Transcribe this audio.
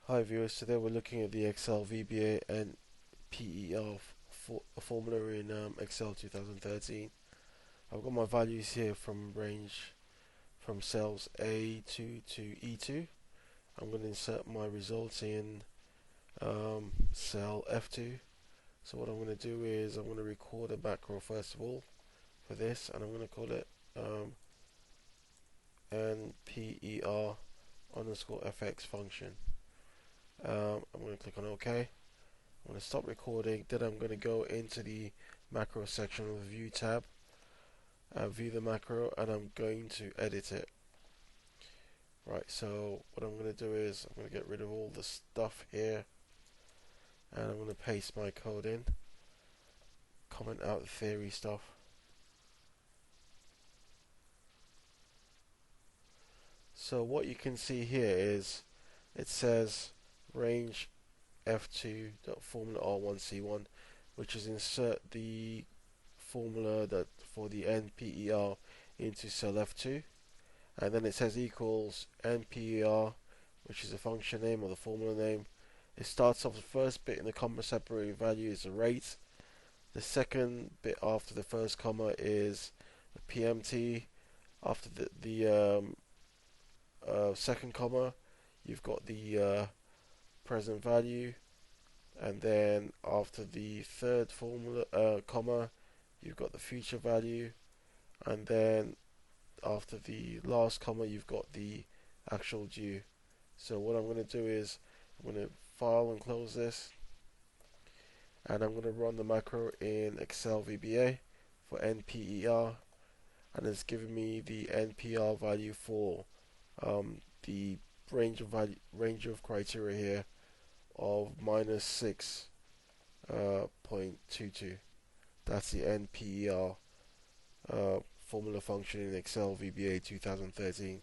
Hi viewers, today we're looking at the Excel VBA and PER formula in Excel 2013. I've got my values here from range from cells A2 to E2. I'm going to insert my results in cell F2. So what I'm going to do is I'm going to record a macro first of all for this, and I'm going to call it NPer underscore fx function. I'm going to click on OK. I'm going to stop recording, then I'm going to go into the macro section of the view tab, view the macro, and I'm going to edit it. Right, so what I'm going to do is I'm going to get rid of all the stuff here, and I'm going to paste my code in, comment out the theory stuff. So what you can see here is it says range F2 formula R1C1, which is insert the formula that for the NPer into cell F2, and then it says equals NPer, which is the function name or the formula name. It starts off the first bit in the comma separated value is the rate. The second bit after the first comma is the PMT. After the second comma, you've got the present value, and then after the third formula comma, you've got the future value, and then after the last comma you've got the actual due. So what I'm going to do is I'm going to file and close this, and I'm going to run the macro in Excel VBA for NPer, and it's giving me the NPer value for the range of criteria here of -6.22. That's the NPer formula function in Excel VBA 2013.